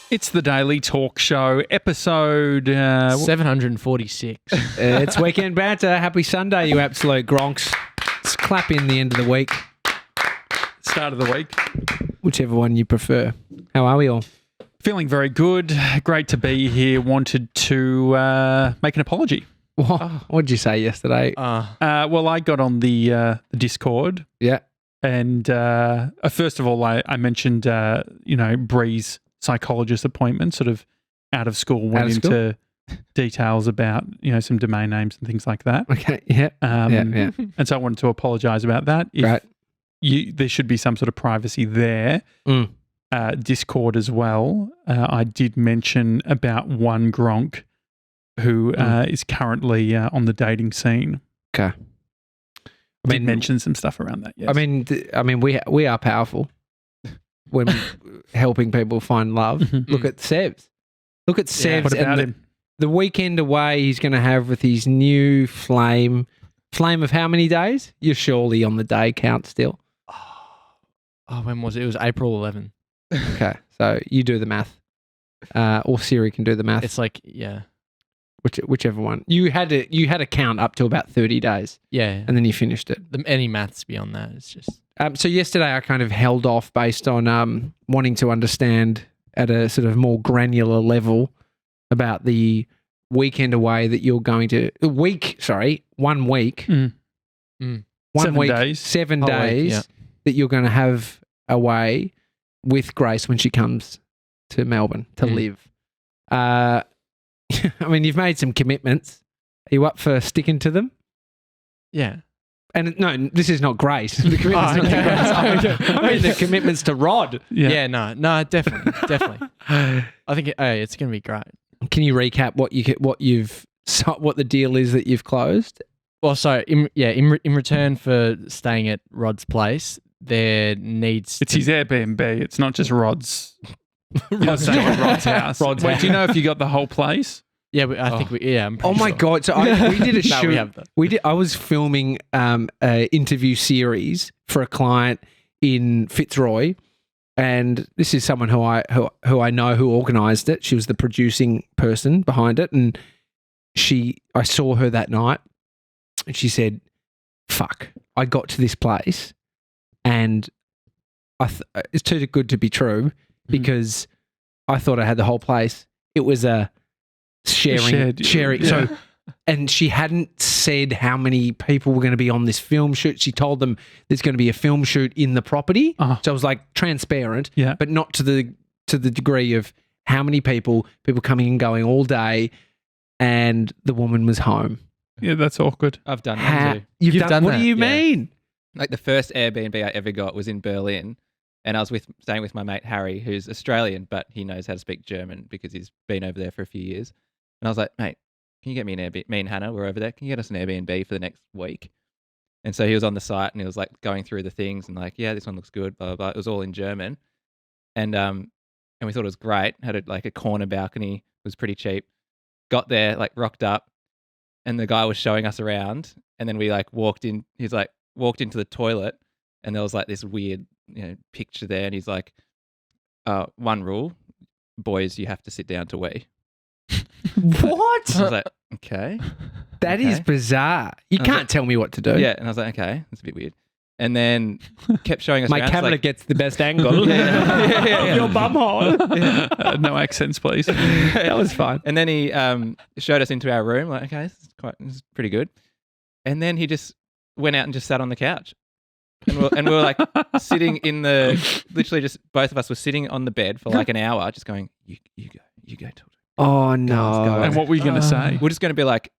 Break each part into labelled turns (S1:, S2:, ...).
S1: It's the Daily Talk Show, episode
S2: 746.
S3: It's Weekend Banter. Happy Sunday, you absolute gronks. Let's clap in the end of the week,
S1: start of the week.
S3: whichever one you prefer. How are we all?
S1: Feeling very good. Great to be here. Wanted to make an apology.
S3: What did you say yesterday?
S1: Well, I got on the Discord.
S3: Yeah.
S1: And first of all, I mentioned, Bree's psychologist appointment, sort of out of school, went into details about, some domain names and things like that.
S3: Okay. Yeah. Yeah.
S1: And so I wanted to apologise about that.
S3: Right.
S1: There should be some sort of privacy there. Discord as well. I did mention about one Gronk who is currently on the dating scene.
S3: Okay.
S1: I did mention some stuff around that. Yes.
S3: I mean, we are powerful when helping people find love. Look at Sevs. Look at Sevs.
S1: What about
S3: and
S1: him?
S3: The weekend away he's going to have with his new flame. Flame of how many days? You're surely on the day count still.
S2: Oh, when was it? It was April 11.
S3: Okay, so you do the math, or Siri can do the math.
S2: It's like, yeah.
S3: Whichever one. You had a count up to about 30 days.
S2: Yeah.
S3: And then you finished it.
S2: Any maths beyond that, it's just...
S3: So yesterday I kind of held off based on wanting to understand at a sort of more granular level about the weekend away that you're going to... 1 week.
S1: 1
S3: 7
S1: week, days.
S3: 7
S2: Whole
S3: days
S2: week, yeah.
S3: that you're going to have away with Grace when she comes to Melbourne to live. I mean, you've made some commitments. Are you up for sticking to them?
S2: Yeah.
S3: And no, this is not Grace. The commitment's not to Grace. I mean, the commitment's to Rod.
S2: Yeah, no, definitely. I think it's going to be great.
S3: Can you recap what the deal is that you've closed?
S2: Well, so in return for staying at Rod's place, there needs...
S1: It's his Airbnb. It's not just Rod's. You're not staying at Rod's house. Wait, do you know if you got the whole place?
S2: Yeah, I think I'm pretty
S3: Oh my
S2: sure.
S3: God. So we did a shoot.
S2: No, we have that.
S3: I was filming an interview series for a client in Fitzroy, and this is someone who I know who organised it. She was the producing person behind it, and I saw her that night, and she said, "Fuck, I got to this place, and it's too good to be true because I thought I had the whole place. It was a sharing.
S1: Yeah.
S3: So, and she hadn't said how many people were going to be on this film shoot. She told them there's going to be a film shoot in the property. So it was like transparent, but not to the degree of how many people coming and going all day, and the woman was home.
S1: Yeah, that's awkward.
S4: I've done that too.
S3: You've done
S2: that?
S3: What do you
S4: Yeah.
S3: mean?
S4: Like the first Airbnb I ever got was in Berlin, and I was staying with my mate Harry, who's Australian, but he knows how to speak German because he's been over there for a few years. And I was like, mate, can you get me an Airbnb? Me and Hannah were over there. Can you get us an Airbnb for the next week? And so he was on the site and he was like going through the things and like, yeah, this one looks good, blah, blah, blah. It was all in German. And we thought it was great. Had a corner balcony, was pretty cheap. Got there, like rocked up, and the guy was showing us around. And then we like walked in. He's like walked into the toilet, and there was like this weird, picture there. And he's like, one rule, boys, you have to sit down to wee.
S3: What?
S4: I was like, okay.
S3: That is bizarre. You can't tell me what to do.
S4: Yeah, and I was like, okay, that's a bit weird. And then kept showing us
S3: My
S4: around.
S3: camera gets the best angle.
S4: Yeah.
S3: Your bumhole.
S1: No accents, please.
S3: That was fine.
S4: And then he showed us into our room. Like, okay, this is pretty good. And then he just went out and just sat on the couch. And we were like sitting literally just both of us were sitting on the bed for like an hour, just going, you go, talk.
S3: Oh no!
S4: Go.
S1: And what were you going to say?
S4: We're just going to be like,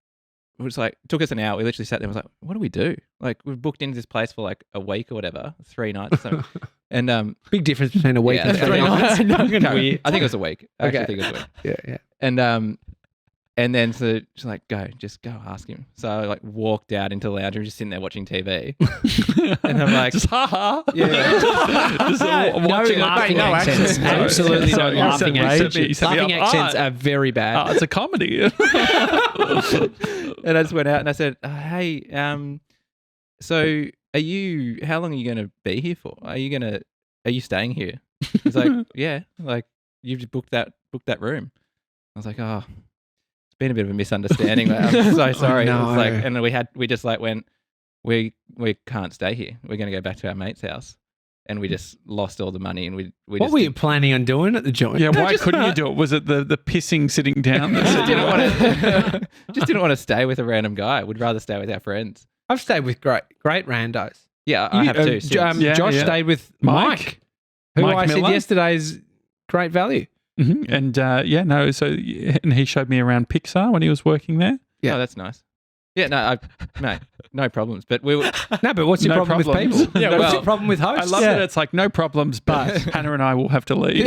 S4: took us an hour. We literally sat there and was like, what do we do? Like, we've booked into this place for like a week or whatever, 3 nights. So, and
S3: big difference between a week and 3 nights.
S4: I think it was a week. I actually think it was a week.
S3: Yeah.
S4: And then so she's like, just go ask him. So I like walked out into the lounge room, just sitting there watching TV. And I'm like,
S1: just ha.
S4: yeah.
S1: Just watching
S3: laughing accents. Absolutely no laughing accents. Laughing accents are very bad.
S1: It's a comedy.
S4: And I just went out and I said, hey, so how long are you going to be here for? Are you staying here? He's like, yeah. Like, you've just booked that room. I was like, oh, it's been a bit of a misunderstanding. I'm so sorry.
S3: no.
S4: It was like, and we just like went, we can't stay here. We're going to go back to our mate's house. And we just lost all the money, and we
S3: What
S4: just
S3: were you planning on doing at the joint?
S1: Yeah, why couldn't you do it? Was it the pissing sitting down? That said,
S4: just didn't want to stay with a random guy. Would rather stay with our friends.
S3: I've stayed with great randos.
S4: Yeah, I have too.
S3: Josh stayed with Mike, who
S1: Mike
S3: I
S1: Miller.
S3: said yesterday is great value.
S1: Mhm. And and he showed me around Pixar when he was working there.
S3: Yeah.
S4: Oh, that's nice. Yeah, no, mate, no problems. But we were,
S3: No, but what's your
S1: No
S3: problem
S1: problems.
S3: with people?
S1: Yeah,
S3: What's
S1: well,
S3: your problem with hosts?
S1: I love that it's like no problems, but Hannah and I will have to leave.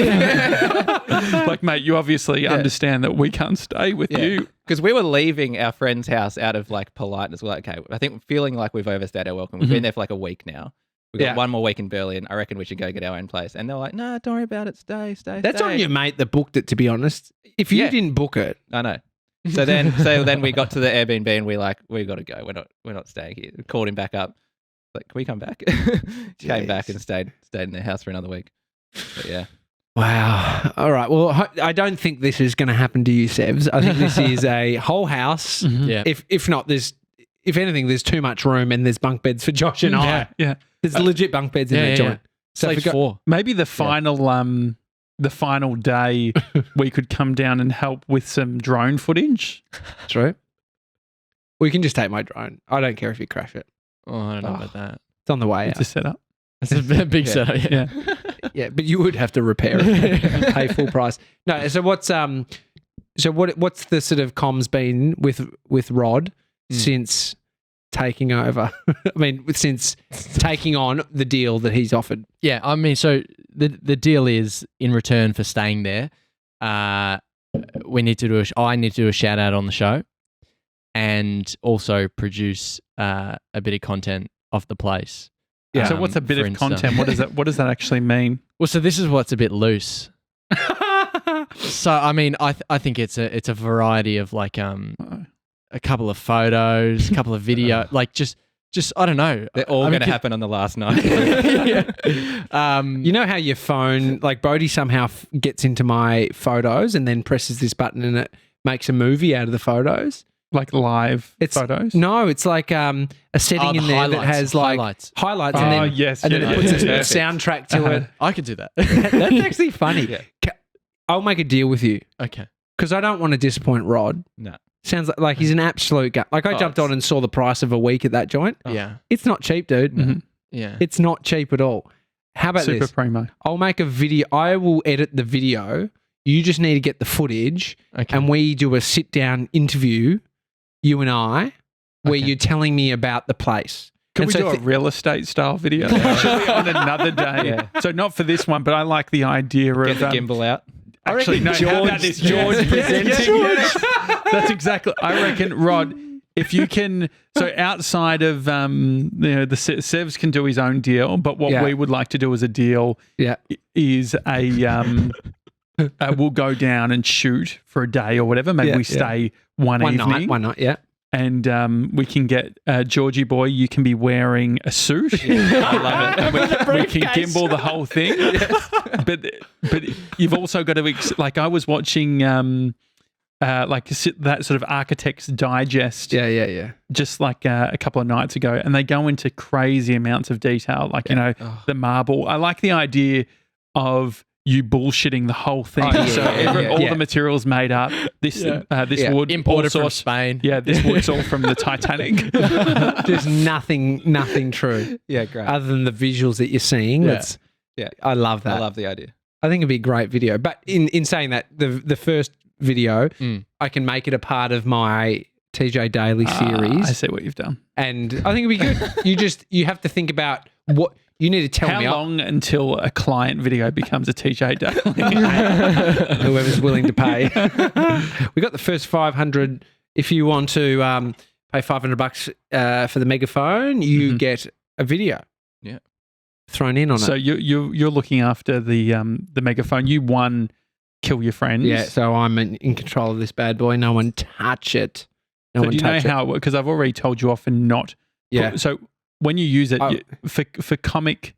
S1: Like, mate, you obviously understand that we can't stay with you.
S4: because we were leaving our friend's house out of like politeness. We're like, okay, I think feeling like we've overstayed our welcome. We've been there for like a week now. We've got one more week in Berlin. I reckon we should go get our own place. And they're like, no, don't worry about it. Stay.
S3: That's on your mate that booked it, to be honest. If you didn't book it,
S4: I know. So then we got to the Airbnb and we got to go. We're not staying here. We called him back up. Like, can we come back? Came back and stayed in their house for another week. But yeah.
S3: wow. All right. Well, I don't think this is going to happen to you, Sevs. I think this is a whole house.
S2: Yeah.
S3: If not, if anything, there's too much room and there's bunk beds for Josh and I.
S1: Yeah.
S3: There's legit bunk beds in that joint. So
S2: Stage 4.
S1: Maybe the final day we could come down and help with some drone footage.
S3: True. We can just take my drone. I don't care if you crash it.
S2: Oh, I don't know about that.
S3: It's on the way
S1: It's
S3: out.
S1: a setup.
S2: That's a big setup. Yeah.
S3: Yeah, but you would have to repair it and pay full price. No, so what's the sort of comms been with Rod since taking over? I mean, since taking on the deal that he's offered.
S2: Yeah, I mean, so the deal is in return for staying there, we need to do I need to do a shout out on the show, and also produce a bit of content off the place.
S1: Yeah. So what's a bit
S2: for
S1: of
S2: Insta.
S1: content? What does that actually mean?
S2: Well, so this is what's a bit loose. So I mean, I think it's a variety of like a couple of photos, a couple of video, like just I don't know.
S4: They're all going to happen on the last night.
S3: You know how your phone, like Bodhi somehow gets into my photos and then presses this button and it makes a movie out of the photos?
S1: Like live photos?
S3: No, it's like a setting in there that has like highlights and then,
S1: yes.
S3: and then it puts a
S1: Perfect.
S3: soundtrack to it.
S2: I could do that.
S3: That's actually funny.
S4: Yeah.
S3: I'll make a deal with you
S2: Okay.
S3: because I don't want to disappoint Rod.
S4: No.
S3: Sounds like he's an absolute guy. Like I jumped on and saw the price of a week at that joint.
S2: Yeah.
S3: It's not cheap, dude.
S1: Mhm.
S2: Yeah.
S3: It's not cheap at all. How about
S1: Super
S3: this?
S1: primo.
S3: I'll make a video. I will edit the video. You just need to get the footage
S2: Okay.
S3: and we do a sit down interview, you and I, where
S2: Okay.
S3: you're telling me about the place.
S1: Can
S3: And
S1: we
S3: so
S1: do a real estate style video? Actually, on another day.
S4: Yeah.
S1: So not for this one, but I like the idea
S4: Get
S1: of
S4: the gimbal out.
S1: actually no. How about this George presenting? That's exactly. I reckon, Rod. If you can, so outside of the Sevs can do his own deal, but what we would like to do as a deal, is we'll go down and shoot for a day or whatever. Maybe we stay one evening,
S3: One night, yeah.
S1: and we can get Georgie boy. You can be wearing a suit.
S4: I love it.
S1: We can gimbal the whole thing. But you've also got to like I was watching that sort of Architect's Digest.
S3: Yeah.
S1: Just like a couple of nights ago, and they go into crazy amounts of detail, like the marble. I like the idea of you bullshitting the whole thing. All the materials made up. This wood
S2: Imported
S1: all
S2: from
S1: sourced-
S2: Spain.
S1: Yeah, this wood's all from the Titanic.
S3: There's nothing true.
S4: Yeah, great.
S3: Other than the visuals that you're seeing.
S4: Yeah.
S3: I love that.
S4: I love the idea.
S3: I think it'd be a great video. But in saying that, the first video, I can make it a part of my TJ Daily series.
S1: I see what you've done.
S3: And I think it'd be good. You have to think about what you need to tell me.
S1: How long until a client video becomes a TJ Daily?
S3: Whoever's willing to pay. We got the first 500. If you want to pay $500 for the megaphone, you get a video.
S4: Yeah.
S3: Thrown in on
S1: So
S3: it.
S1: you're looking after the megaphone. You won Kill Your Friends.
S3: Yeah, so I'm in control of this bad boy. No one touch it. No
S1: So
S3: one
S1: do you know
S3: touch it.
S1: how it works? Because I've already told you often not.
S3: Yeah.
S1: So when you use it, for comic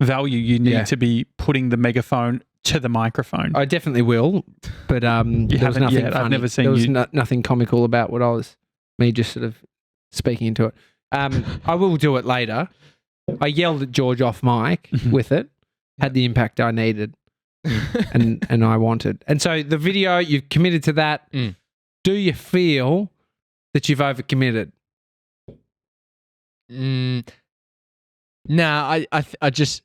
S1: value, you need to be putting the megaphone to the microphone.
S3: I definitely will, but there was
S1: haven't
S3: nothing
S1: yet.
S3: funny.
S1: I've never seen
S3: there was
S1: you-
S3: nothing comical about me just sort of speaking into it. I will do it later. I yelled at George off mic with it, had the impact I needed and I wanted. And so the video, you've committed to that. Do you feel that you've overcommitted?
S2: No, I just.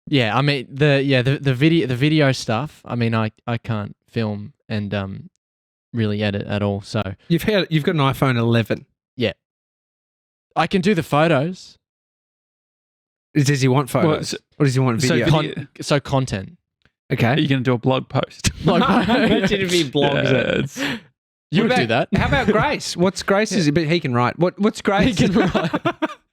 S2: Yeah, I mean the video stuff. I mean, I can't film and really edit at all. So
S3: You've got an iPhone 11.
S2: I can do the photos.
S3: Does he want photos? Or does he want
S1: so
S3: video?
S2: So content.
S1: Are
S3: Okay.
S1: you going to do a blog post?
S2: Imagine
S3: if he blogs it.
S1: Yeah,
S2: You
S3: What
S2: would do
S3: about-
S2: that.
S3: How about Grace? What's Grace's? But he can write. What's Grace?
S2: He can write.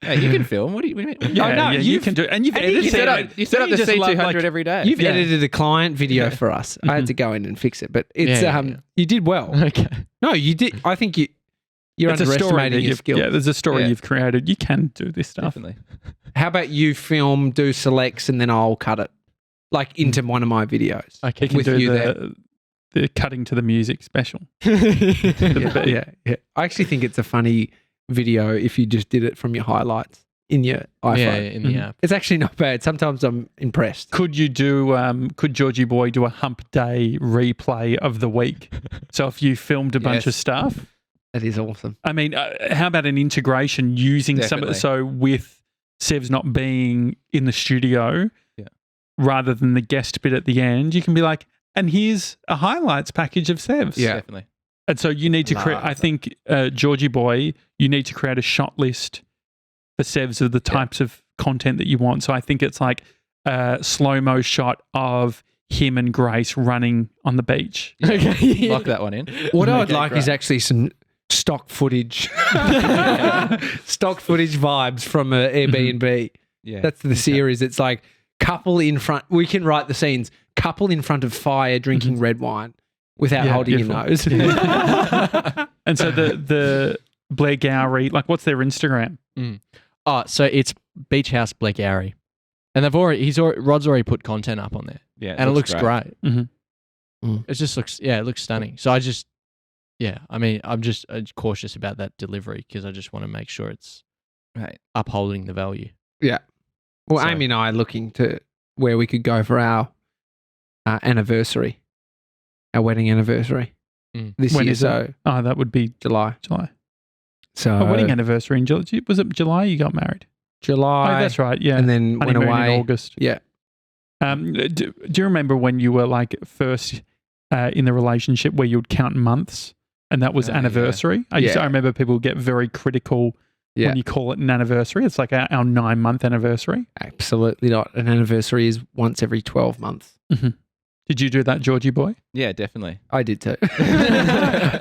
S4: Hey, you can film. What do you mean?
S1: yeah,
S3: no,
S1: you
S3: you've-
S1: can do, and you've
S3: and you
S1: edited
S3: set
S1: it.
S3: up-
S4: You set up the
S1: just love,
S4: C200 every day.
S3: You've
S1: Yeah.
S3: edited a client video for us. I had to go in and fix it, but it's
S2: Yeah.
S3: you did well.
S2: Okay.
S3: No, you did. I think you're
S1: It's a story
S3: underestimating
S1: that
S3: your
S1: you've,
S3: skills.
S1: yeah, there's a story
S4: Yeah.
S1: you've created. You can do this stuff.
S4: Definitely.
S3: How about you film, do selects, and then I'll cut it like into one of my videos.
S2: Okay.
S1: You can
S3: With
S1: do
S3: you there.
S1: the cutting to the music special.
S3: Yeah. I actually think it's a funny video if you just did it from your highlights in your iPhone.
S2: Yeah, in the
S1: Mhm.
S2: app.
S3: It's actually not bad. Sometimes I'm impressed.
S1: Could you do? Could Georgie Boy do a hump day replay of the week? So if you filmed a bunch of
S4: Yes.
S1: stuff,
S3: That is awesome.
S1: I mean, how about an integration using some?
S4: Definitely.
S1: So with Sevs not being in the studio,
S4: Yeah.
S1: rather than the guest bit at the end, you can be like, and here's a highlights package of Sevs.
S3: Yeah.
S4: Definitely.
S1: And so you need to create.
S3: Love
S1: I think Georgie Boy, you need to create a shot list for Sevs of the types of content that you want. So I think it's like a slow-mo shot of him and Grace running on the beach.
S2: Okay.
S4: Lock that one in.
S3: What I would
S2: Okay,
S3: like is
S2: great.
S3: actually some stock footage, stock footage vibes from a Airbnb.
S4: Yeah.
S3: That's the series. It's like couple in front. We can write the scenes. Couple in front of fire drinking red wine without
S1: Yeah,
S3: holding
S1: beautiful.
S3: your nose.
S1: And so the Blairgowrie, like what's their Instagram?
S2: Oh, so it's Beach House Blairgowrie, and Rod's already put content up on there,
S4: Yeah.
S2: and it looks great.
S1: Mhm.
S2: It just looks, it looks stunning. So I just, I mean, I'm just cautious about that delivery because I just want to make sure it's
S4: Right.
S2: upholding the value.
S3: Well,
S2: So-
S3: Amy and I are looking to where we could go for our anniversary, our wedding anniversary this
S1: When
S3: year.
S1: is
S3: So
S1: Oh, that would be
S3: July.
S1: July.
S3: So
S1: A wedding anniversary in July. Was it July you got married?
S3: July.
S1: Oh, that's right. Yeah.
S3: And then went
S1: Honeymoon
S3: away.
S1: in August.
S3: Yeah.
S1: Do you remember when you were like first in the relationship where you would count months and that was
S4: Oh, yeah.
S1: anniversary? I
S3: Yeah.
S1: remember people get very critical
S3: Yeah.
S1: when you call it an anniversary. It's like our 9-month anniversary.
S3: Absolutely not. An anniversary is once every 12 months.
S1: Did you do that, Georgie Boy?
S4: Yeah, definitely.
S3: I did too.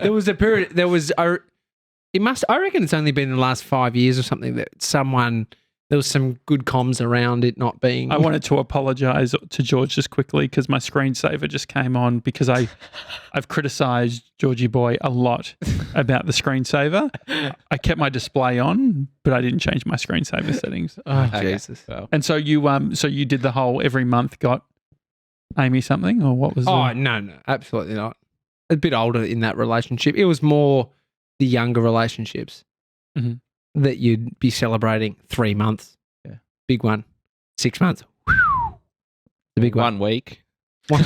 S3: There was a period. I reckon it's only been the last 5 years or something that there was some good comms around it not being.
S1: I wanted to apologize to George just quickly because my screensaver just came on because I've criticized Georgie Boy a lot about the screensaver. I kept my display on, but I didn't change my screensaver settings.
S3: Oh,
S4: Okay.
S3: Jesus.
S4: Well,
S1: And so you did the whole every month got Amy something, or what was
S3: Oh, no, absolutely not. A bit older in that relationship. It was more the younger relationships
S1: Mhm.
S3: that you'd be celebrating 3 months.
S4: Yeah.
S3: Big one. 6 months. The big one.
S4: 1 week.
S3: One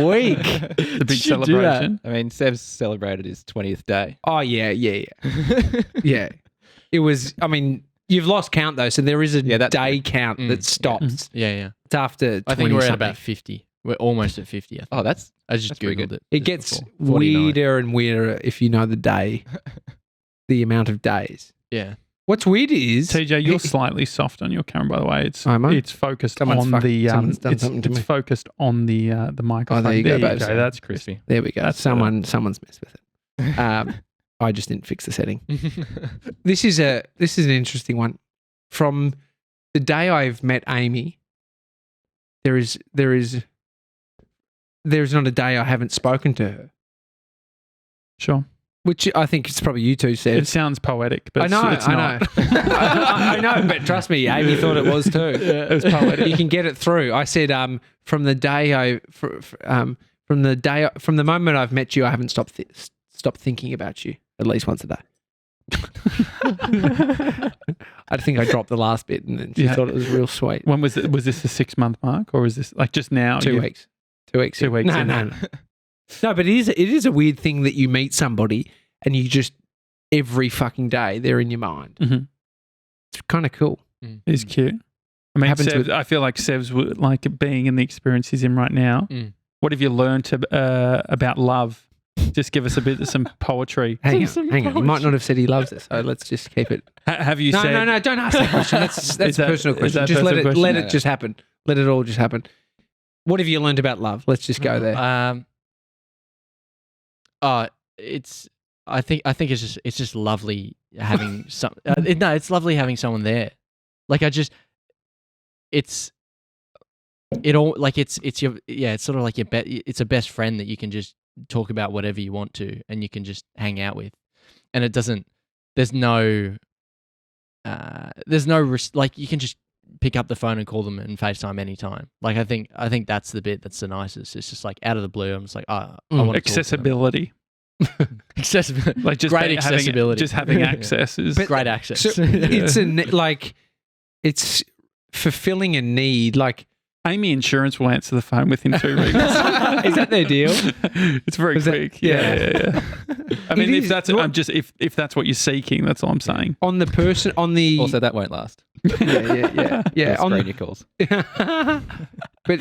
S3: week.
S1: the big
S2: Did you do that?
S1: celebration?
S4: I mean, Sev's celebrated his 20th day.
S3: Oh, yeah. Yeah. It was, I mean, you've lost count though. So there is a
S4: Yeah, that's
S3: day count that stops.
S2: Yeah.
S3: It's after 20
S2: I think we're at
S3: something.
S2: about 50. We're almost at 50. I think.
S4: Oh, that's
S2: I just
S4: that's pretty
S2: googled
S4: good.
S2: it.
S3: It
S2: just
S3: gets
S2: before. 49.
S3: weirder and weirder if you know the day, the amount of days.
S2: Yeah.
S3: What's weird is
S1: TJ, you're slightly soft on your camera, by the way.
S3: Am I?
S1: It's focused
S3: Someone's
S1: on the
S3: someone's done
S1: it's
S3: something to me.
S1: focused on the microphone.
S3: there you go, babes.
S1: That's crispy.
S4: crispy.
S3: There we go.
S1: That's
S3: Someone's messed with it. I just didn't fix the setting. This is an interesting one. From the day I've met Amy, there is not a day I haven't spoken to her.
S1: Sure.
S3: Which I think it's probably you two said.
S1: It sounds poetic, but
S3: I know,
S1: it's not.
S3: I know, but trust me, Amy thought it was too.
S1: It was poetic.
S3: You can get it through. I said, from the moment I've met you, I haven't stopped thinking about you at least once a day. I think I dropped the last bit, and then she thought it was real sweet.
S1: When was it? Was this the 6-month mark, or was this like just now?
S3: 2 weeks. 2 weeks.
S1: 2 weeks.
S3: No. No, but it is a weird thing that you meet somebody and you just every fucking day they're in your mind.
S1: Mhm.
S3: It's kind of cool.
S1: It's cute. I mean,
S3: Happens
S1: Sev, I feel like Sev's would like being in the experience he's in right now. What have you learned about love? Just give us some poetry.
S3: Hang on. He might not have said he loves us, so let's just keep it.
S1: Have you
S3: No,
S1: said?
S3: no, don't ask that question. That's a personal question.
S1: that
S3: Just let
S1: personal
S3: it
S1: question?
S3: let it just happen. Let it all just happen. What have you learned about love? Let's just go there.
S2: I think it's just lovely having some. It's lovely having someone there. Like it's sort of like it's a best friend that you can just talk about whatever you want to, and you can just hang out with, and it doesn't. There's no like you can just pick up the phone and call them and FaceTime anytime. Like I think that's the bit that's the nicest. It's just like out of the blue. I'm just like, I want
S1: accessibility.
S2: Accessibility,
S1: Like just
S2: great accessibility,
S1: just having access is
S2: great access.
S3: So it's fulfilling a need. Like
S1: Amy Insurance will answer the phone within 2 weeks.
S3: Is that their deal?
S1: It's very quick. Yeah. I mean,
S3: It is.
S1: if that's what you're seeking, that's all I'm saying.
S3: On the person, on the
S4: Also, that won't last.
S3: yeah. On
S4: Screen your calls.
S3: But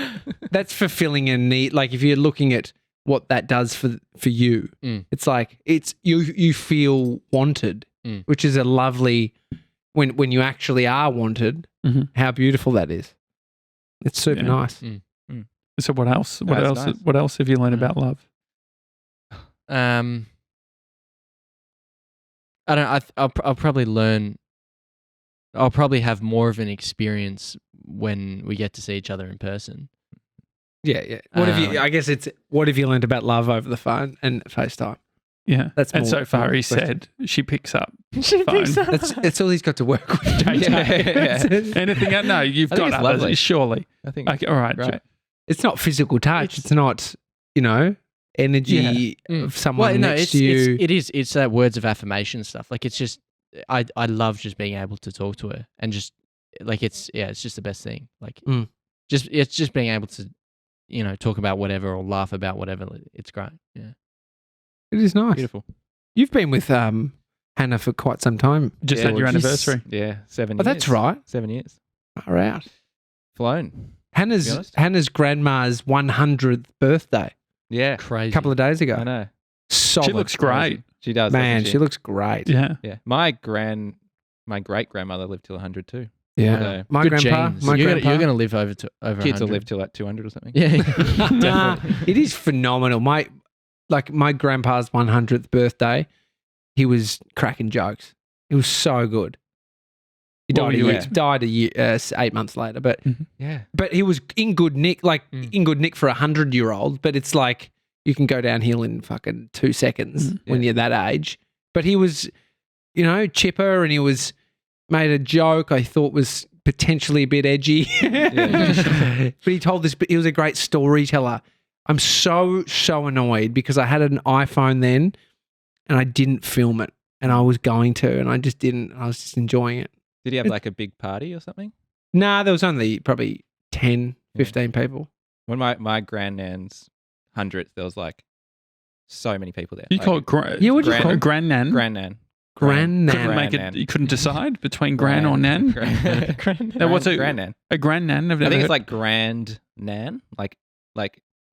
S3: that's fulfilling a need. Like if you're looking at what that does for you, it's like you feel wanted, which is a lovely when you actually are wanted. How beautiful that is. It's super nice.
S1: So what else?
S4: That's nice.
S1: What else have you learned about love?
S2: I don't. I'll probably learn. I'll probably have more of an experience when we get to see each other in person.
S3: Yeah. What have you? I guess it's what have you learned about love over the phone and FaceTime?
S1: Yeah,
S3: That's
S1: and
S3: more
S1: so far he
S3: question.
S1: said she picks up. Phone.
S3: That's all he's got to work with.
S1: Anything? No, you've
S4: I think
S1: got
S4: it's
S1: others.
S4: lovely.
S1: Surely.
S4: I think.
S1: Okay, all right.
S4: Right.
S3: It's not physical touch. It's not energy of someone next to you.
S2: It's that words of affirmation stuff. Like it's just I love just being able to talk to her and just like it's just the best thing. Like it's just being able to talk about whatever or laugh about whatever. It's great. Yeah.
S3: It is nice.
S4: Beautiful.
S3: You've been with Hannah for quite some time.
S1: Just
S4: Yeah,
S1: had your
S3: George.
S1: anniversary.
S4: Yeah, 7
S3: Oh,
S4: years.
S3: that's right.
S4: 7 years.
S3: Far out.
S4: Flown. be honest.
S3: Hannah's grandma's 100th birthday
S4: Yeah.
S3: a
S2: Crazy.
S3: couple of days ago.
S4: I know.
S3: Solid.
S1: She looks great.
S4: She does.
S3: Man,
S4: doesn't
S3: she looks great.
S1: Yeah.
S4: Yeah. My great grandmother lived till 100 too.
S3: Yeah.
S4: So
S3: My
S2: Good
S3: grandpa.
S2: genes.
S3: My
S2: You're
S3: grandpa.
S2: gonna live over 100.
S4: kids will live till like 200 or something.
S2: Yeah.
S3: Nah,
S2: Definitely.
S3: it is phenomenal. My grandpa's 100th birthday, he was cracking jokes. It was so good. He
S1: What were
S3: died,
S1: you
S3: died 8 months later, but
S4: Yeah.
S3: he was in good nick, in good nick for a 100-year-old. But it's like you can go downhill in fucking 2 seconds when you're that age. But he was, chipper, and he was made a joke I thought was potentially a bit edgy. But he told this. But he was a great storyteller. I'm so annoyed because I had an iPhone then, and I didn't film it, and I was going to, and I just didn't. I was just enjoying it.
S4: Did he have like a big party or something?
S3: Nah, there was only probably 10, 15 people.
S4: When my Gran Nan's 100th, there was like so many people there.
S1: You
S4: Like,
S1: call it
S3: Yeah, what do you call it?
S1: Gran Nan?
S4: Gran Nan.
S3: Gran
S1: Couldn't
S3: Nan.
S1: make it.
S4: Nan.
S1: You couldn't decide between Gran or Nan.
S4: Gran
S1: Now, what's a
S4: Gran Nan?
S1: a Gran Nan? I've
S4: I
S1: never
S4: think it's
S1: heard.
S4: like Grand Nan, like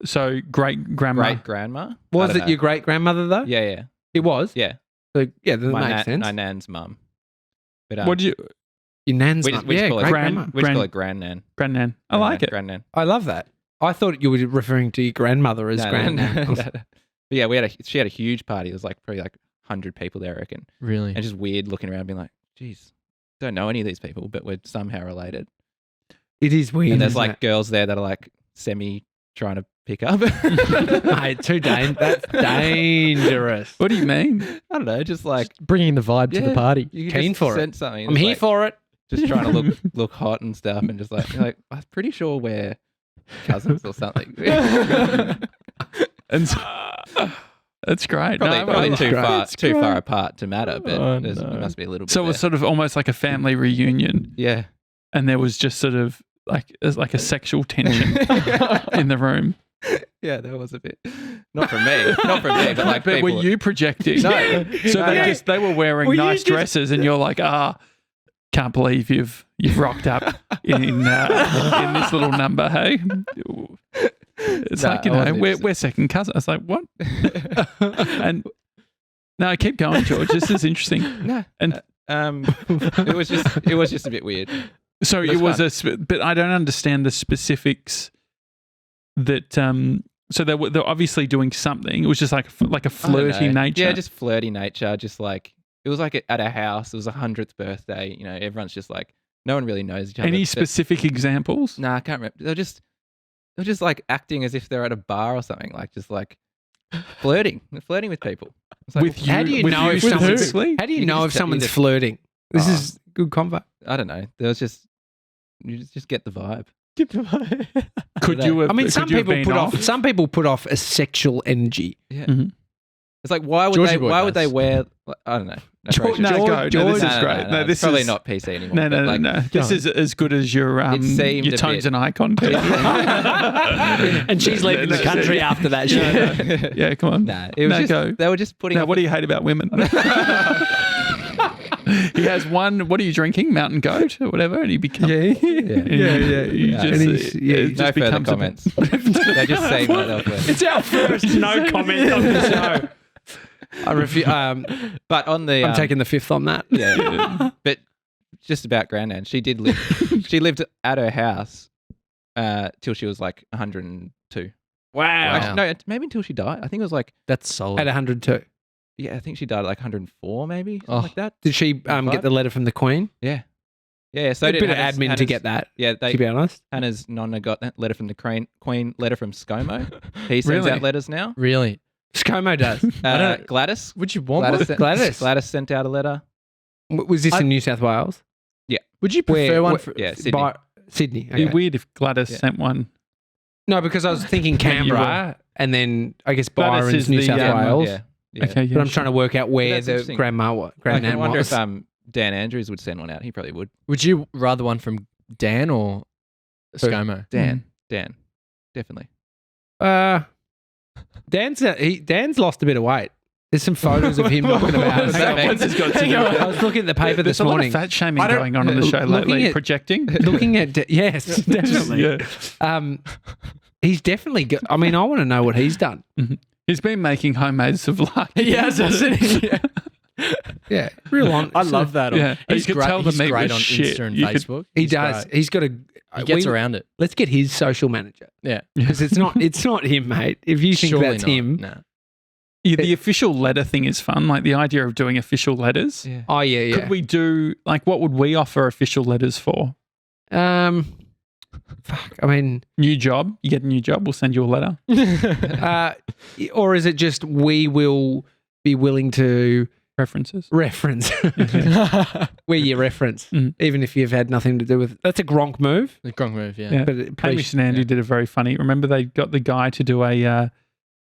S1: So great grandma.
S4: great grandma.
S3: Was it your great grandmother though?
S4: Yeah.
S3: It was.
S4: Yeah.
S3: So yeah, that
S4: My
S3: makes sense.
S4: my nan's mum. But
S1: What do you
S3: Your nan's
S4: we
S3: mum.
S4: just, we just
S3: Yeah,
S4: call it
S3: great
S1: Gran-
S3: grandma.
S4: we just call it Gran Nan.
S1: Gran Nan? I like it.
S4: Gran Nan.
S3: I love that. I thought you were referring to your grandmother as
S4: No,
S3: Gran
S4: no,
S3: Nan.
S4: no. But yeah, she had a huge party. There was like probably like 100 people there, I reckon.
S2: Really.
S4: And just weird looking around, being like, geez, don't know any of these people, but we're somehow related.
S3: It is weird.
S4: And there's
S3: isn't
S4: like
S3: it?
S4: girls there that are like trying to pick up.
S3: Mate, that's dangerous.
S1: What do you mean?
S4: I don't know, just like
S2: Bringing the vibe to the party.
S4: you
S3: Keen
S4: just
S3: for it.
S4: sense something.
S3: I'm here for it.
S4: just trying to look hot and stuff, and just like you're like I'm pretty sure we're cousins or something.
S1: And so, that's great.
S4: Probably too
S3: great.
S4: far apart to matter, but it must be a little bit.
S1: So it was sort of almost like a family reunion,
S4: yeah.
S1: and there was just sort of like a sexual tension in the room.
S4: Yeah, there was a bit. Not from me, but like.
S1: But were
S4: people-
S1: you projecting?
S4: No.
S1: So they were wearing
S3: Were you
S1: nice
S3: just-
S1: dresses, and you're like, can't believe you've rocked up in this little number, hey? It's
S4: No,
S1: like,
S4: I wasn't
S1: we're
S4: interested.
S1: second cousins. I was like, what? And no, keep going, George. This is interesting.
S4: No,
S1: And
S4: it was just a bit weird.
S1: so
S4: That's
S1: it was but I don't understand the specifics. That so they're obviously doing something. It was just like a
S4: I don't
S1: flirty
S4: know.
S1: nature.
S4: Yeah, just flirty nature. Just like it was like at a house. It was a 100th birthday. You know, everyone's just like no one really knows each other.
S1: Any
S4: but-
S1: specific examples?
S4: Nah, I can't remember. They're just like acting as if they're at a bar or something. Like just like flirting with people. It's like,
S1: With you?
S3: How do you
S1: with
S3: know
S1: you
S3: if someone's
S1: specifically?
S3: How do you
S4: You
S3: know
S4: can
S3: if
S4: just tell- you
S3: someone's
S4: just-
S3: flirting? This
S4: Oh.
S3: is good convo.
S4: I don't know. There was just you just get the vibe.
S1: Could you have?
S3: I mean,
S1: could
S3: some
S1: you have
S3: people
S1: been
S3: put off. Some people put off a sexual energy.
S4: Yeah.
S1: Mhm.
S4: It's like why would
S2: Georgie
S4: they?
S2: Boy
S4: Why would they
S2: does.
S4: wear? Like, I don't know. No,
S3: George-
S4: probably
S1: No,
S4: shouldn't.
S1: go. No,
S3: George-
S1: this is
S4: No,
S1: great. No,
S4: it's
S1: this
S4: probably
S1: is
S4: not PC anymore.
S1: No,
S4: but like,
S1: no. This is as good as your
S4: It seemed
S1: your
S4: a
S1: tones
S4: bit-
S1: and eye contact.
S3: And she's leaving the country after that shit.
S1: Yeah, come on.
S4: Nah, it was
S1: No,
S4: just
S1: go.
S4: they were just putting.
S1: Now,
S4: up
S1: what do you hate about women? He has one. What are you drinking? Mountain Goat or whatever, and he becomes.
S3: Yeah.
S1: You
S4: Yeah.
S1: just,
S3: And he's- yeah,
S1: it
S3: he's-
S1: just
S4: No further
S1: becomes a-
S4: comments. They just say what they'll do.
S3: It's our first no comment on the show. I refuse.
S4: But on the
S3: I'm taking the fifth on that.
S4: yeah. But just about Gran Nan, she did live. She lived at her house till she was like 102.
S3: Wow.
S4: Actually, no, maybe until she died. I think it was like
S2: That's solid.
S3: At 102.
S4: yeah. I think she died at like 104, maybe something
S2: Oh.
S4: like that.
S3: Did she get the letter from the Queen?
S4: Yeah. Yeah. So
S3: a
S4: did
S3: bit of
S4: Hannah's-
S3: admin to
S4: Hannah's-
S3: get that,
S4: Yeah,
S3: to be honest.
S4: Hannah's nonna got that letter from the Queen, letter from ScoMo. He sends
S1: Really?
S4: out letters now.
S2: Really?
S3: ScoMo does.
S2: don't-
S4: Gladys.
S2: Would you want one?
S3: Gladys.
S4: Sent out a letter.
S3: Was this in New South Wales?
S2: Would you prefer one? For,
S4: Yeah, Sydney.
S3: Sydney.
S1: It'd be
S3: Okay.
S1: weird if Gladys
S4: Yeah.
S1: sent one.
S3: No, because I was thinking Canberra and then I guess
S1: Gladys
S3: Byron's
S1: is
S3: New
S1: the,
S3: South Wales.
S4: Yeah. Yeah.
S1: Okay, yeah.
S3: But I'm trying to work out where
S4: that's
S3: the
S4: interesting.
S3: grandma was.
S4: I
S3: Gran Nan
S4: wonder
S3: was.
S4: if Dan Andrews would send one out. He probably would.
S2: would you rather one from Dan or ScoMo?
S4: Dan, definitely.
S3: Dan's lost a bit of weight. There's some photos of him knocking about.
S1: Hang on,
S4: Hang
S1: what's this got to
S3: Hang
S1: do
S3: on,
S1: with
S3: I was looking at the paper
S1: There's
S3: this
S1: a lot
S3: morning.
S1: of fat shaming
S3: I don't-
S1: going on the show
S3: looking
S1: lately.
S3: at-
S1: Projecting.
S3: Looking at yes, definitely.
S1: Yeah.
S3: He's definitely. I mean, I want to know what he's done.
S1: He's been making homemade souvlaki.
S2: Yes, hasn't he?
S3: Yeah, real on.
S2: I love that.
S1: Yeah.
S2: He's
S1: You could
S2: great.
S1: tell the
S2: He's
S1: meat
S2: great
S1: was
S2: on
S1: shit.
S2: Insta and
S1: You could-
S2: Facebook.
S3: He
S2: He's
S3: does.
S2: great.
S3: He's got a.
S2: He gets around it.
S3: Let's get his social manager
S2: Yeah.
S3: because it's not him, mate. If you think
S2: Surely
S3: that's
S2: not.
S3: him,
S2: No.
S1: Yeah, the official letter thing is fun. Like the idea of doing official letters.
S4: Yeah.
S3: oh yeah.
S1: Could we do like what would we offer official letters for?
S3: Fuck. I mean,
S1: New job. You get a new job. We'll send you a letter.
S3: or is it just we will be willing to
S1: References.
S3: reference where you reference,
S1: Mm.
S3: even if you've had nothing to do with it. That's a Gronk move.
S2: The Gronk move, yeah.
S1: Yeah.
S3: But it
S1: Hamish and Andy did a very funny. Remember they got the guy to do a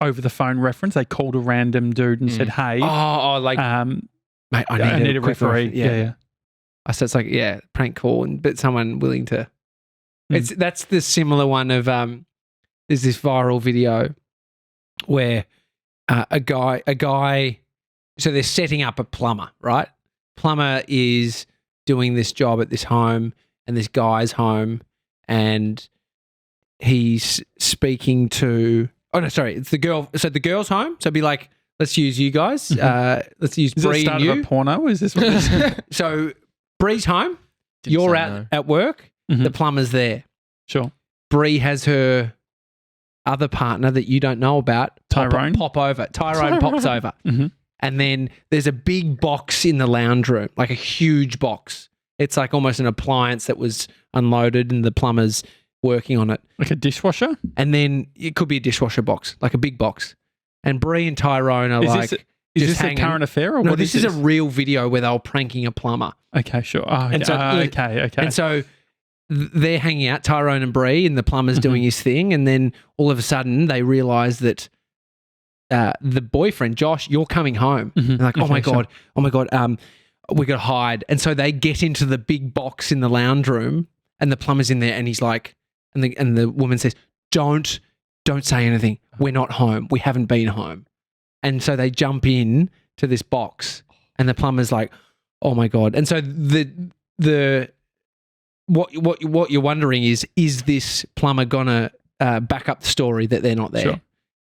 S1: over the phone reference. They called a random dude and said, "Hey,
S3: like mate,
S1: I need a
S3: quick
S1: referee."
S3: reference. Yeah. I said it's like prank call, but someone willing to. That's the similar one of there's this viral video where a guy. So they're setting up a plumber, right? Plumber is doing this job at this home, and this guy's home, and he's speaking to. Oh no, sorry, it's the girl. So the girl's home. So it'd be like, let's use you guys. Let's use
S1: Is that the
S3: Bree
S1: start
S3: and
S1: of
S3: you.
S1: a porno? Is this what this is?
S3: So Bree's home.
S2: Didn't
S3: You're
S2: say
S3: at
S2: no.
S3: at work.
S1: Mhm.
S3: The plumber's there.
S1: Sure.
S3: Bree has her other partner that you don't know about.
S1: Tyrone?
S3: Pop over. Tyrone pops over.
S1: Mhm.
S3: And then there's a big box in the lounge room, like a huge box. It's like almost an appliance that was unloaded, and the plumber's working on it.
S1: Like a dishwasher?
S3: And then it could be a dishwasher box, like a big box. And Bree and Tyrone are
S1: Is this a
S3: hanging.
S1: current affair or
S3: No,
S1: what
S3: this
S1: is
S3: is a real video where they were pranking a plumber.
S1: Okay, sure. Oh,
S3: And so-
S1: okay.
S3: And so they're hanging out, Tyrone and Bree, and the plumber's doing his thing. And then all of a sudden they realise that the boyfriend, Josh, you're coming home.
S1: Mhm.
S3: They're like,
S1: Okay, sure.
S3: oh my God, we got to hide. And so they get into the big box in the lounge room and the plumber's in there and he's like, and the woman says, don't say anything. We're not home. We haven't been home. And so they jump in to this box and the plumber's like, oh my God. And so what you're wondering is this plumber gonna back up the story that they're not there?
S1: Sure.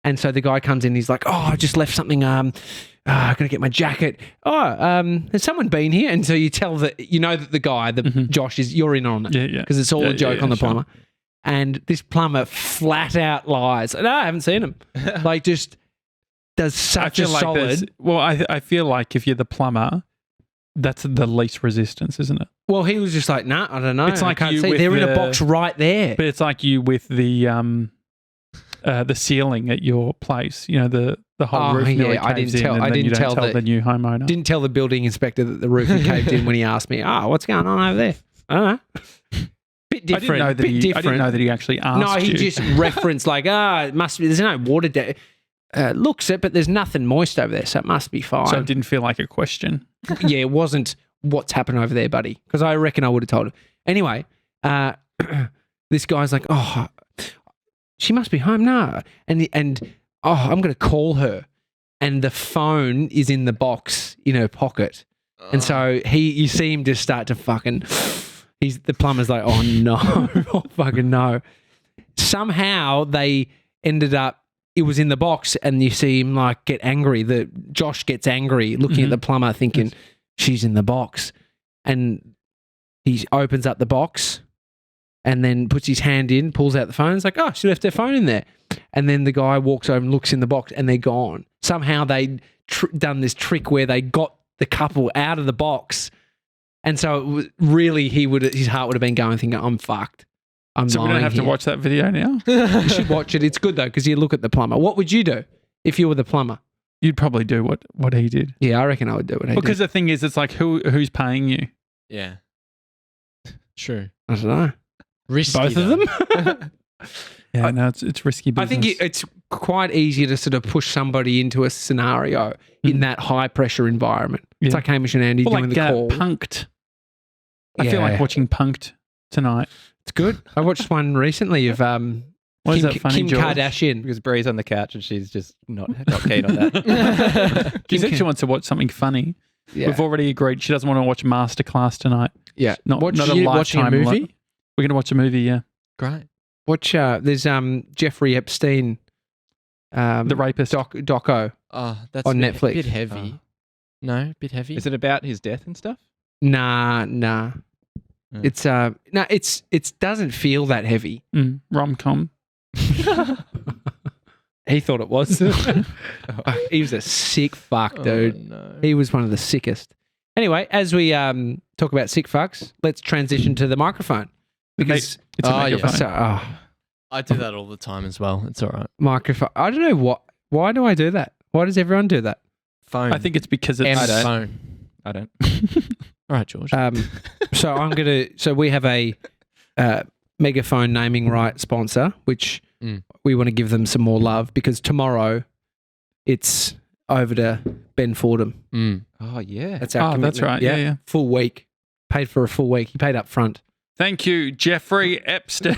S3: And so the guy comes in, he's like, oh, I just left something, I'm gonna get my jacket. Has someone been here? And so you tell that the guy, Josh, you're in on it.
S1: Yeah.
S3: Because it's all a joke on the
S1: sure.
S3: plumber. And this plumber flat out lies. No, I haven't seen him. Like, just does such a solid.
S1: I feel like if you're the plumber, that's the least resistance, isn't it?
S3: Well, he was just like, nah, I don't know.
S1: It's like
S3: I can't
S1: you
S3: see.
S1: with
S3: They're in a
S1: the-
S3: box right there.
S1: But it's like you with the ceiling at your place. The whole
S3: Oh,
S1: roof nearly
S3: yeah, I
S1: caves
S3: didn't
S1: in,
S3: tell-
S1: and
S3: I
S1: then you
S3: didn't
S1: don't
S3: tell
S1: tell
S3: the-
S1: the new homeowner.
S3: Didn't tell the building inspector that the roof had caved in when he asked me, what's going on over there? I don't know. Bit different.
S1: I
S3: bit different.
S1: didn't know that he actually asked
S3: No, he
S1: you.
S3: just referenced like, it must be, there's no water there. Looks it, but there's nothing moist over there, so it must be fine.
S1: So it didn't feel like a question.
S3: Yeah, it wasn't what's happened over there, buddy, because I reckon I would have told him. Anyway, this guy's like, she must be home now. And I'm going to call her. And the phone is in the box in her pocket. And so you see him just start to fucking, the plumber's like, oh no, oh fucking no. Somehow they ended up, it was in the box and you see him like get angry. Josh gets angry looking at the plumber thinking, she's in the box. And he opens up the box and then puts his hand in, pulls out the phone. It's like, she left her phone in there. And then the guy walks over and looks in the box and they're gone. Somehow they'd done this trick where they got the couple out of the box. And so it was really, his heart would have been going thinking, I'm fucked.
S1: So we don't have to watch that video now?
S3: You should watch it. It's good though, because you look at the plumber. What would you do if you were the plumber?
S1: You'd probably do what he did.
S3: Yeah, I reckon I would do what he did.
S1: Because the thing is, it's like, who's paying you?
S2: Yeah. True.
S3: I don't know.
S2: Risky,
S3: Both
S2: though.
S3: of them?
S1: Yeah, no, it's risky
S3: I
S1: business.
S3: think it's quite easy to sort of push somebody into a scenario in that high pressure environment. It's
S1: Yeah.
S3: like Hamish and Andy doing
S1: like
S3: the call.
S1: Punked. I feel like
S3: Yeah.
S1: watching Punked tonight.
S3: It's good. I watched one recently of
S1: Why is that funny,
S3: Kim
S1: George?
S3: Kardashian.
S4: Because Bree's on the couch and she's just not keen on that.
S1: She said she wants to watch something funny.
S3: Yeah.
S1: We've already agreed she doesn't want to watch Masterclass tonight.
S3: Yeah.
S1: Not a
S3: watching
S1: lifetime.
S3: a movie?
S1: We're going to watch a movie, yeah.
S2: Great.
S3: Watch there's Jeffrey Epstein
S1: The Rapist.
S3: doco.
S2: Oh, that's
S3: On
S2: a
S3: Netflix.
S2: bit heavy. No, a bit heavy.
S4: Is it about his death and stuff?
S3: Nah.
S4: Yeah.
S3: It's it doesn't feel that heavy.
S1: Rom-com.
S3: He thought it was. He was a sick fuck, dude.
S2: Oh, no.
S3: He was one of the sickest. Anyway, as we talk about sick fucks, let's transition to the microphone. Because
S1: It's a
S2: Oh, yeah.
S1: megaphone.
S2: I do that all the time as well. It's all right.
S3: microphone. I don't know why do I do that? Why does everyone do that?
S2: Phone.
S1: I think it's because it's...
S2: M
S4: I don't.
S2: phone.
S4: I don't.
S2: All right, George.
S3: So we have a megaphone naming right sponsor, which we want to give them some more love because tomorrow it's over to Ben Fordham.
S4: Oh, yeah.
S3: That's our
S1: that's
S3: commitment.
S1: right. Yeah.
S3: Full week. Paid for a full week. He paid up front.
S1: Thank you, Jeffrey Epstein.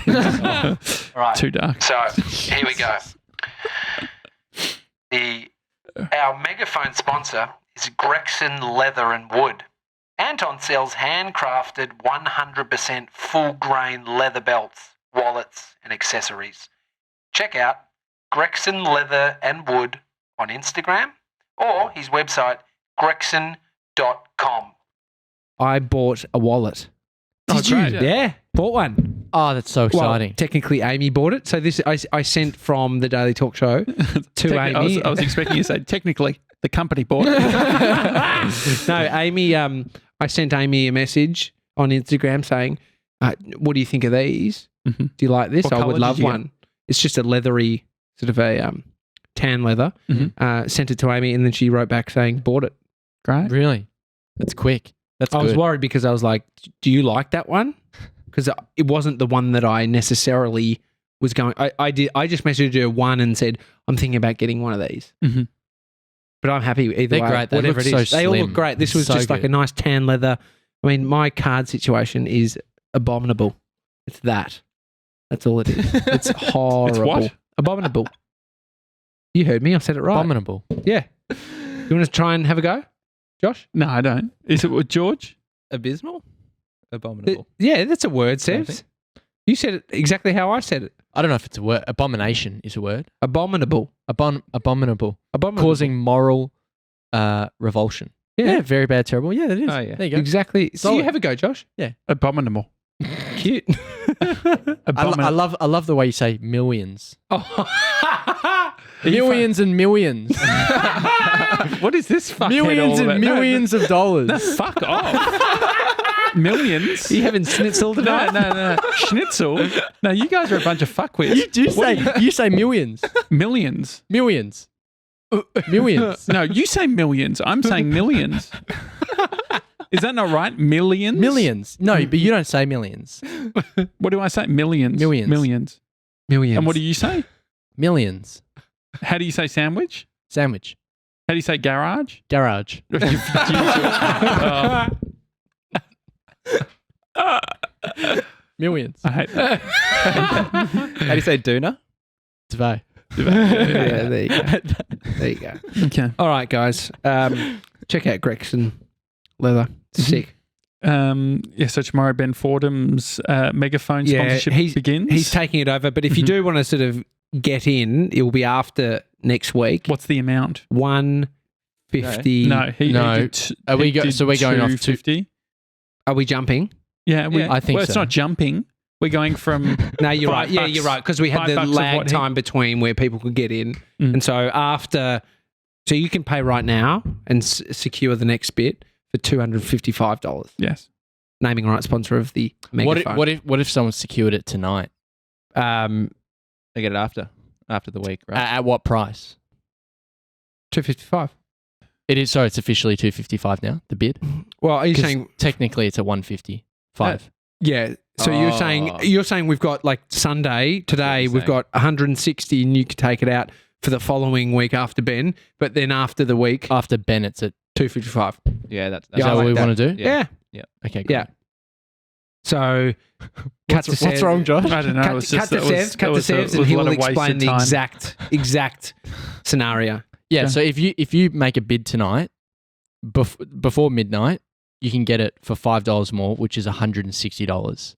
S3: Right.
S1: Too dark.
S3: So here we go. Our megaphone sponsor is Gregson Leather and Wood. Anton sells handcrafted 100% full grain leather belts, wallets and accessories. Check out Gregson Leather and Wood on Instagram or his website gregson.com. I bought a wallet.
S1: Did you? Great.
S3: Yeah, bought one.
S2: Oh, that's so exciting.
S3: Well, technically, Amy bought it. So this I sent from the Daily Talk Show to Amy.
S1: I was expecting you to say, technically, the company bought it.
S3: No, Amy. I sent Amy a message on Instagram saying, what do you think of these?
S1: Mhm.
S3: Do you like this?
S1: What
S3: I
S1: colour
S3: would
S1: did
S3: love
S1: you get?
S3: one. It's just a leathery, sort of a tan leather.
S1: Mhm.
S3: Sent it to Amy, and then she wrote back saying, bought it.
S1: Great.
S2: Really? That's quick. That's
S3: I was
S2: good.
S3: worried because I was like, do you like that one? Because it wasn't the one that I necessarily was going. I just messaged her one and said, I'm thinking about getting one of these.
S1: Mhm.
S3: But I'm happy either
S2: They're
S3: way.
S2: great. They
S3: Whatever
S2: look
S3: it is.
S2: so
S3: They all
S2: slim.
S3: look great. This was
S2: So
S3: just like a
S2: good.
S3: nice tan leather. I mean, my card situation is abominable. It's that. That's all it is. It's horrible.
S1: It's what?
S3: Abominable. You heard me. I said it right.
S2: Abominable.
S3: Yeah. You want to try and have a go, Josh?
S1: No, I don't. Is it with George?
S4: Abysmal? Abominable.
S3: Yeah, that's a word,
S4: Same
S3: Sevs. You said it exactly how I said it.
S2: I don't know if it's a word. Abomination is a word.
S3: Abominable.
S2: Abominable.
S3: Abominable.
S2: Causing moral revulsion.
S3: Yeah.
S2: Very bad, terrible. Yeah, that is.
S4: Oh, yeah.
S2: There you go.
S3: Exactly. So you
S2: Solid.
S3: have a go, Josh.
S1: Abominable.
S3: Cute.
S2: I love the way you say millions.
S3: Oh.
S2: Millions and millions.
S1: What is this fuckhead
S2: Millions
S1: all
S2: and
S1: about?
S2: millions of dollars.
S1: No, fuck off. Millions?
S3: You having schnitzel tonight?
S1: No. Schnitzel? No, you guys are a bunch of fuckwits.
S2: You say millions.
S1: Millions.
S2: Millions. Millions.
S1: No, you say millions. I'm saying millions. Is that not right? Millions?
S2: Millions. No, but you don't say millions.
S1: What do I say? Millions.
S2: Millions.
S1: Millions.
S3: Millions.
S1: And what do you say?
S2: Millions.
S1: How do you say sandwich?
S2: Sandwich.
S1: How do you say garage?
S2: Garage. Millions.
S1: I hate that.
S4: How do you say doona?
S2: Tvei.
S3: Yeah, there you go. There you go.
S1: Okay.
S3: All right, guys. Check out Gregson Leather. Sick.
S1: So tomorrow Ben Fordham's megaphone sponsorship begins.
S3: He's taking it over. But if you do want to sort of get in, it will be after next week.
S1: What's the amount?
S3: $150.
S1: No, he did
S2: Are we
S1: he
S2: go-
S1: did
S2: so we're going off
S1: 250.
S3: Are we jumping?
S1: Yeah,
S2: I think
S1: well, it's
S2: so.
S1: not jumping. We're going from
S3: No, you're
S1: $5
S3: right. Yeah, you're right. Because we had
S1: $5
S3: the
S1: of
S3: lag
S1: what he-
S3: time between where people could get in.
S1: Mm.
S3: And so so you can pay right now and secure the next bit for $255.
S1: Yes.
S3: Naming right sponsor of the megaphone.
S2: What if someone secured it tonight?
S4: They get it after the week, right?
S2: At what price?
S3: $255.
S2: It is. So it's officially $255 now. The bid.
S3: Well, are you
S2: 'Cause
S3: saying
S2: technically it's a $155?
S3: yeah? So you're saying we've got like Sunday today
S4: Yeah,
S3: we've
S4: same.
S3: got 160 and you could take it out for the following week after Ben, but then after the week
S2: After Ben, it's at.
S3: $255.
S4: Yeah, that's
S2: Is that
S3: I
S2: what
S3: like
S2: we
S3: that.
S2: want to do?
S3: Yeah.
S2: Okay. Great.
S3: Yeah. So cut to
S2: What's wrong, Josh?
S1: I don't know.
S3: Cut,
S1: it was
S3: cut
S1: just,
S3: to
S1: that was-
S3: Sevs,
S1: that
S3: cut to
S1: was a-
S3: Sevs,
S1: was
S3: and
S1: a
S3: he
S1: lot
S3: will
S1: of wasted
S3: explain the
S1: time.
S3: exact scenario.
S2: Yeah.
S1: Yeah.
S2: So if you make a bid tonight before midnight, you can get it for $5 more, which is $160,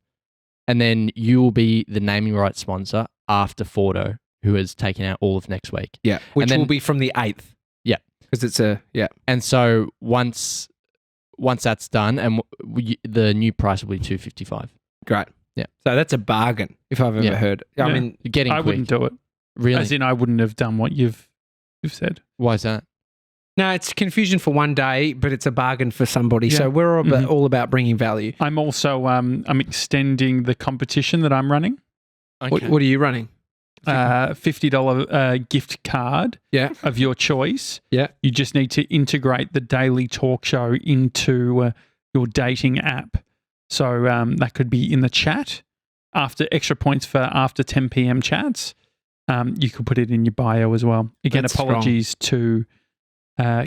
S2: and then you will be the naming rights sponsor after Fordo, who has taken out all of next week.
S3: Yeah, which
S2: then-
S3: will be from the 8th.
S2: Yeah.
S3: Because it's
S2: And so once that's done, and the new price will be $255.
S3: great.
S2: Yeah.
S3: So that's a bargain if I've ever
S2: Yeah.
S3: heard. I
S1: Yeah.
S3: mean,
S2: You're getting
S1: I
S2: quick.
S1: wouldn't do it.
S2: Really?
S1: As in, I wouldn't have done what you've said.
S2: Why is that?
S3: no, it's confusion for one day, but it's a bargain for somebody.
S1: Yeah.
S3: So we're all about bringing value.
S1: I'm also I'm extending the competition that I'm running.
S2: Okay.
S3: What are you running?
S1: $50 gift card
S3: Yeah.
S1: of your choice.
S3: Yeah.
S1: You just need to integrate the daily talk show into your dating app. So that could be in the chat. After extra points for after 10 p.m. chats. You could put it in your bio as well. Again,
S3: That's
S1: apologies to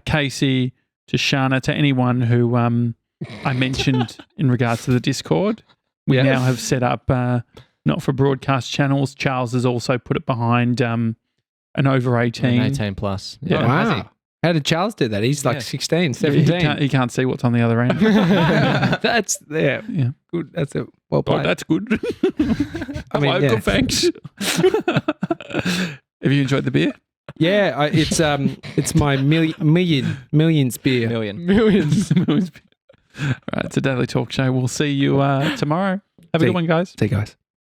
S1: Casey, to Shana, to anyone who I mentioned in regards to the Discord. We
S3: Yeah.
S1: now have set up not for broadcast channels. Charles has also put it behind an over 18.
S2: 18 plus.
S1: Yeah.
S4: Oh, has he?
S3: Wow. How did Charles do that? He's like
S4: Yeah.
S3: 16,
S1: He
S3: 17.
S1: he can't see what's on the other end.
S3: That's
S1: Yeah.
S3: good. That's a well
S1: Oh,
S3: played.
S1: that's good.
S3: I mean,
S1: Hello,
S3: yeah.
S1: good, thanks. Have you enjoyed the beer?
S3: Yeah, it's my millions beer.
S4: Million.
S2: Millions.
S1: Right, it's a daily talk show. We'll see you tomorrow. Have a
S3: See
S1: good one, guys.
S3: See you guys.